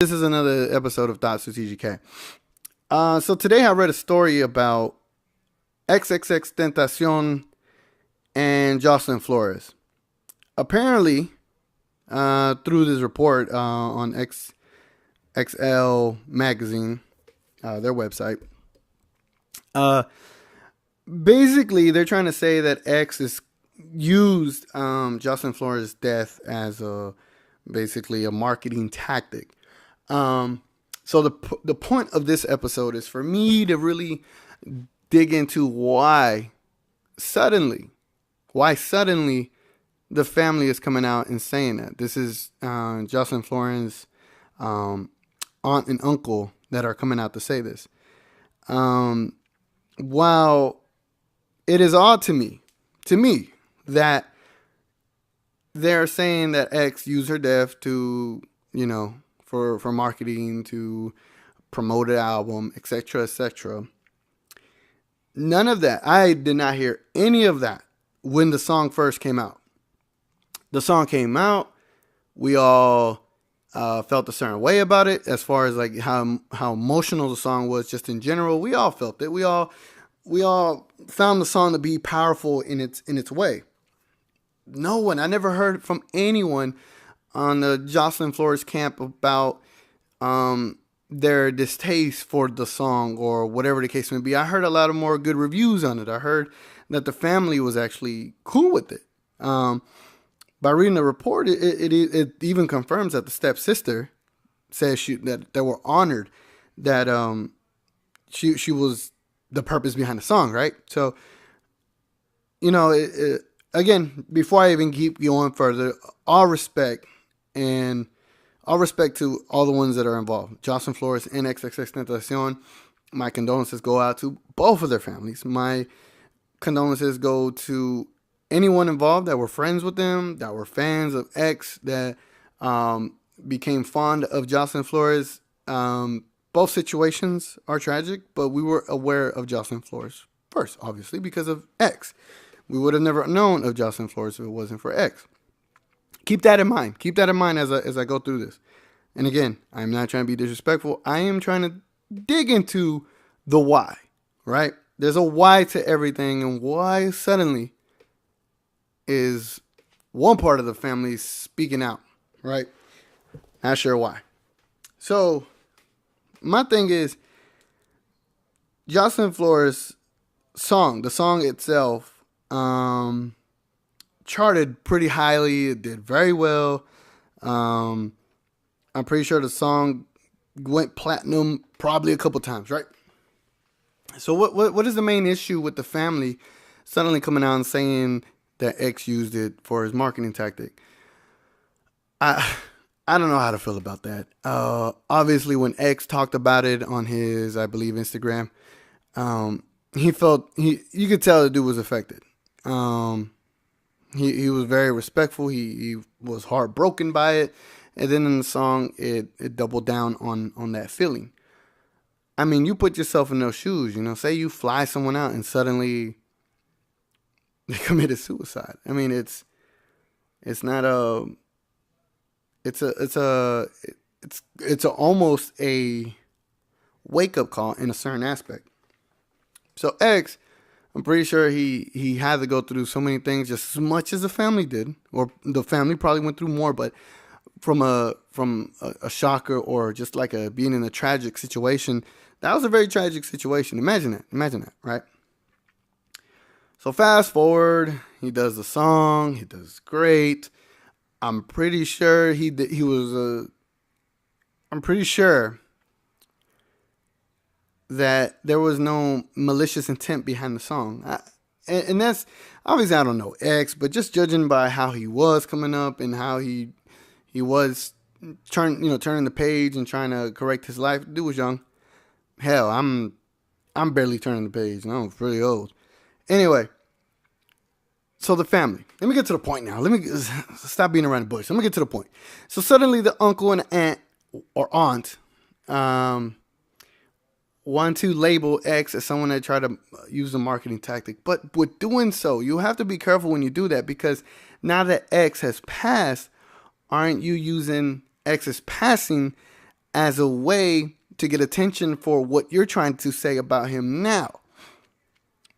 This is another episode of Thoughts with T.G.K. So today I read a story about XXXTENTACION and Jocelyn Flores. Apparently, through this report on XXL magazine, their website, basically they're trying to say that X is used Jocelyn Flores' death as basically a marketing tactic. So the point of this episode is for me to really dig into why suddenly the family is coming out and saying that. This is Jocelyn Flores' aunt and uncle that are coming out to say this. While it is odd to me that they're saying that X used her death to, for marketing, to promote an album, etc., etc. None of that. I did not hear any of that when the song first came out. The song came out. We all felt a certain way about it, as far as like how emotional the song was, just in general. We all felt it. We all found the song to be powerful in its way. No one, I never heard from anyone on the Jocelyn Flores camp about their distaste for the song or whatever the case may be. I heard a lot of more good reviews on it. I heard that the family was actually cool with it. By reading the report, it even confirms that the stepsister says that they were honored that she was the purpose behind the song, right? So, again, before I even keep going further, all respect to all the ones that are involved. Jocelyn Flores and XXXTentacion. My condolences go out to both of their families. My condolences go to anyone involved that were friends with them, that were fans of X, that became fond of Jocelyn Flores. Both situations are tragic, but we were aware of Jocelyn Flores first, obviously, because of X. We would have never known of Jocelyn Flores if it wasn't for X. Keep that in mind. Keep that in mind as I go through this. And again, I'm not trying to be disrespectful. I am trying to dig into the why, right? There's a why to everything, and why suddenly is one part of the family speaking out, right? Not sure why. So my thing is, Jocelyn Flores' song, the song itself, charted pretty highly. It did very well. I'm pretty sure the song went platinum probably a couple times, right? So what is the main issue with the family suddenly coming out and saying that X used it for his marketing tactic? I don't know how to feel about that. Obviously, when X talked about it on his, I believe, Instagram, you could tell the dude was affected. He was very respectful. He was heartbroken by it. And then in the song, it doubled down on that feeling. I mean, you put yourself in those shoes, say you fly someone out and suddenly they committed suicide. I mean, it's almost a wake up call in a certain aspect. So X, I'm pretty sure he had to go through so many things, just as much as the family did, or the family probably went through more, but from a shocker, or just like being in a tragic situation, that was a very tragic situation. Imagine that, right? So fast forward, he does the song, he does great. I'm pretty sure I'm pretty sure that there was no malicious intent behind the song. And that's, obviously, I don't know X, but just judging by how he was coming up and how he was turning the page and trying to correct his life. Dude was young. Hell, I'm barely turning the page, and I'm pretty old. Anyway, so the family. Let me get to the point now. Let me stop being around the bush. Let me get to the point. So suddenly the uncle and aunt want to label X as someone that tried to use a marketing tactic. But with doing so, you have to be careful when you do that, because now that X has passed, aren't you using X's passing as a way to get attention for what you're trying to say about him now.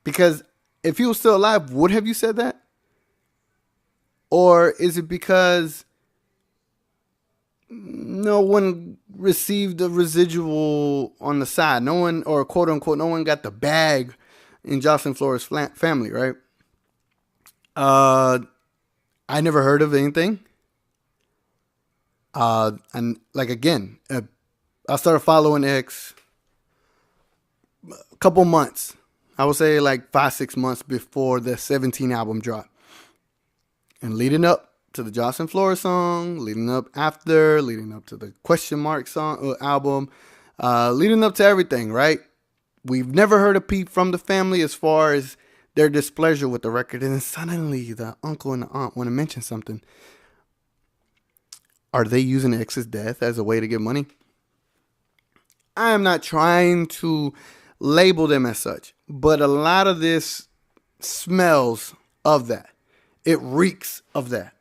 Because if he was still alive, would have you said that? Or is it because no one received the residual on the side? No one, or quote unquote, no one got the bag in Jocelyn Flores family, right? I never heard of anything. And like again, I started following X a couple months. I would say like 5-6 months before the 17 album dropped. And leading up to the Jocelyn Flores song, leading up after, leading up to the question mark song album, leading up to everything, right? We've never heard a peep from the family as far as their displeasure with the record. And then suddenly the uncle and the aunt want to mention something. Are they using X's death as a way to get money? I am not trying to label them as such, but a lot of this smells of that. It reeks of that.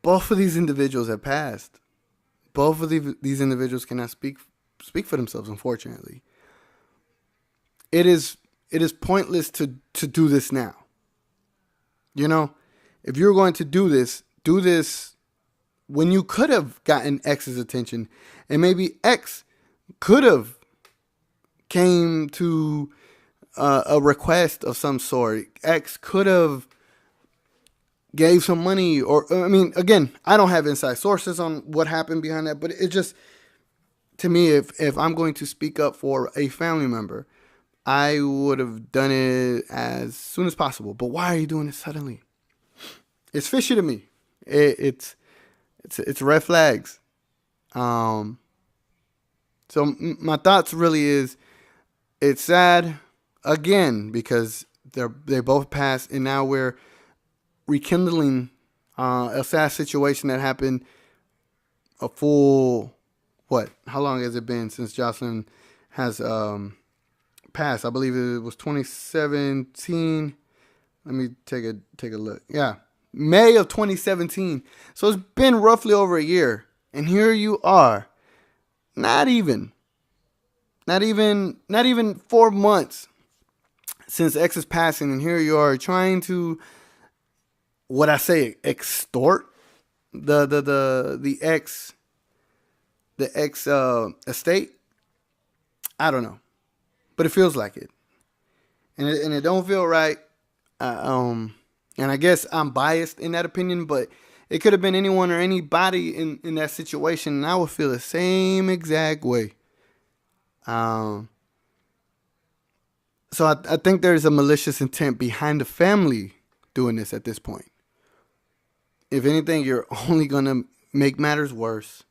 Both of these individuals have passed. Both of these individuals cannot speak for themselves, unfortunately. It is pointless to do this now. You know, if you're going to do this when you could have gotten X's attention, and maybe X could have came to a request of some sort. X could have gave some money, or I mean, again, I don't have inside sources on what happened behind that, but it just, to me, if I'm going to speak up for a family member, I would have done it as soon as possible. But why are you doing it suddenly? It's fishy to me. It's red flags. So my thoughts really is, it's sad again because they both passed, and now we're rekindling a sad situation that happened a full, what? How long has it been since Jocelyn has passed? I believe it was 2017. Let me take a look. Yeah, May of 2017. So it's been roughly over a year, and here you are, not even 4 months since X's passing, and here you are trying to, what I say, extort the X estate. I don't know, but it feels like it, and it don't feel right. And I guess I'm biased in that opinion, but it could have been anyone or anybody in that situation, and I would feel the same exact way. So I think there's a malicious intent behind the family doing this at this point. If anything, you're only going to make matters worse.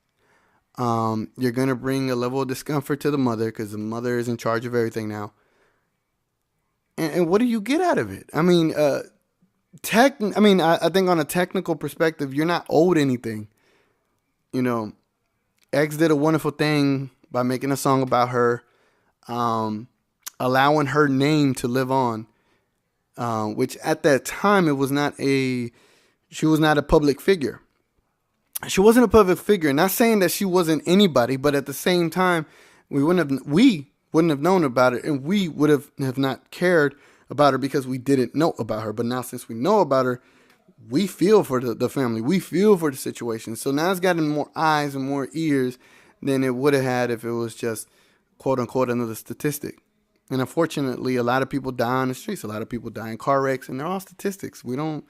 You're going to bring a level of discomfort to the mother because the mother is in charge of everything now. And what do you get out of it? I mean, I think on a technical perspective, you're not owed anything. You know, X did a wonderful thing by making a song about her, allowing her name to live on, which at that time she was not a public figure. She wasn't a public figure. Not saying that she wasn't anybody, but at the same time, we wouldn't have known about it, and we would have not cared about her because we didn't know about her. But now, since we know about her, we feel for the family. We feel for the situation. So now it's gotten more eyes and more ears than it would have had if it was just, quote unquote, another statistic. And unfortunately, a lot of people die on the streets. A lot of people die in car wrecks, and they're all statistics. No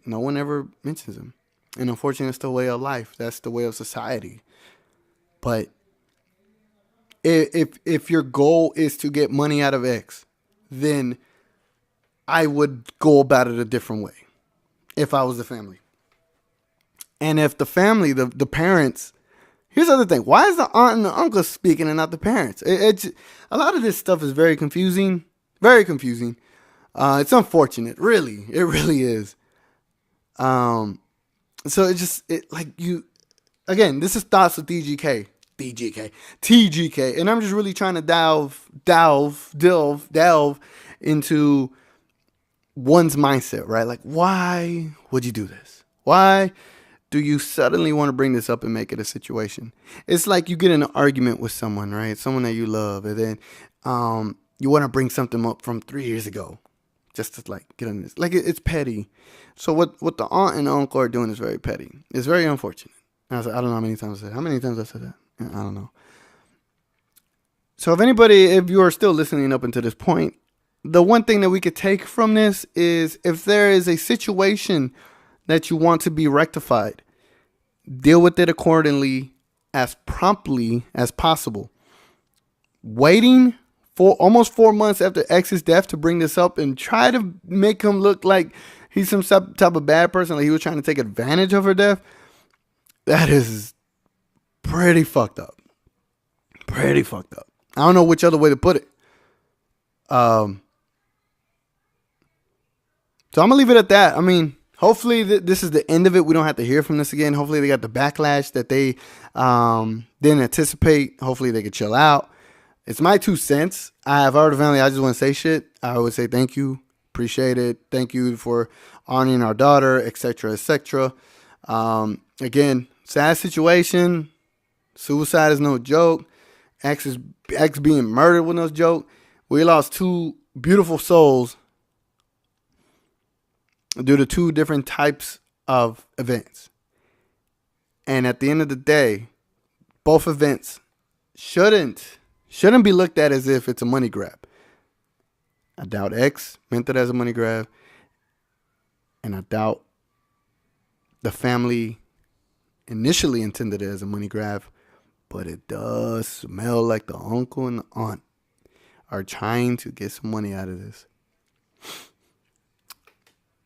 one ever mentions them. And unfortunately, it's the way of life. That's the way of society. But if your goal is to get money out of X, then I would go about it a different way if I was the family. And if the family, the parents, here's the other thing. Why is the aunt and the uncle speaking and not the parents? A lot of this stuff is very confusing. Very confusing. It's unfortunate. Really. It really is. So again, this is thoughts of T.G.K. And I'm just really trying to delve into one's mindset, right? Like, why would you do this? Why do you suddenly want to bring this up and make it a situation? It's like you get in an argument with someone, right? Someone that you love, and then you want to bring something up from 3 years ago, just to like get on this. Like it's petty. So what the aunt and the uncle are doing is very petty. It's very unfortunate. I don't know how many times I said it. How many times I said that? I don't know. So if you are still listening up until this point, the one thing that we could take from this is if there is a situation that you want to be rectified, deal with it accordingly as promptly as possible. Waiting for almost 4 months after X's death to bring this up and try to make him look like he's some type of bad person, like he was trying to take advantage of her death, that is pretty fucked up. Pretty fucked up. I don't know which other way to put it. So I'm gonna leave it at that. I mean, hopefully this is the end of it. We don't have to hear from this again. Hopefully they got the backlash that they didn't anticipate. Hopefully they could chill out. It's my 2 cents. I have heard of family. I just want to say shit. I would say thank you. Appreciate it. Thank you for honoring our daughter, etc., etc. Again, sad situation. Suicide is no joke. X being murdered was no joke. We lost 2 beautiful souls due to 2 different types of events. And at the end of the day, both events shouldn't be looked at as if it's a money grab. I doubt X meant it as a money grab. And I doubt the family initially intended it as a money grab. But it does smell like the uncle and the aunt are trying to get some money out of this.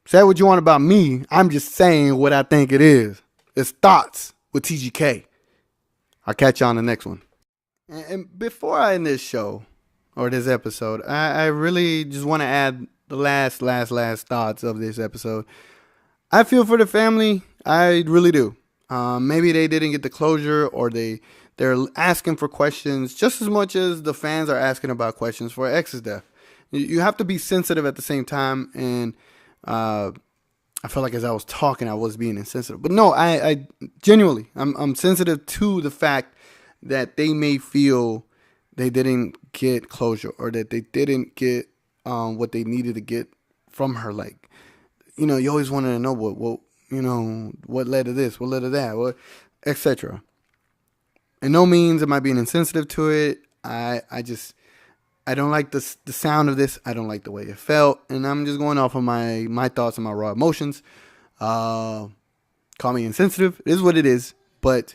Say what you want about me. I'm just saying what I think it is. It's Thoughts with T.G.K. I'll catch you on the next one. And before I end this show or this episode, I really just want to add the last thoughts of this episode. I feel for the family. I really do. Maybe they didn't get the closure, or they're asking for questions just as much as the fans are asking about questions for X's death. You have to be sensitive at the same time, and I felt like as I was talking, I was being insensitive. But no, I genuinely, I'm sensitive to the fact that they may feel they didn't get closure, or that they didn't get what they needed to get from her. Like, you always wanted to know what led to this, what led to that, etc. In no means am I being insensitive to it. I don't like the sound of this. I don't like the way it felt, and I'm just going off of my thoughts and my raw emotions. Call me insensitive. It is what it is. But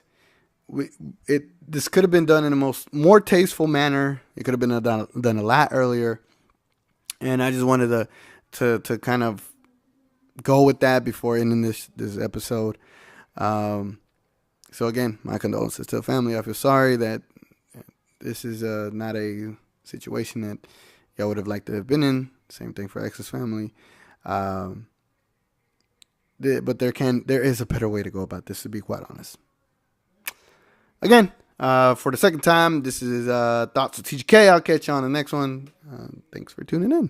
this could have been done in a more tasteful manner. It could have been done a lot earlier, and I just wanted to kind of go with that before ending this episode. So again, my condolences to the family. I feel sorry that this is not a situation that y'all would have liked to have been in. Same thing for X's family. But there is a better way to go about this, to be quite honest. Again, for the second time, this is Thoughts with T.G.K. I'll catch you on the next one. Thanks for tuning in.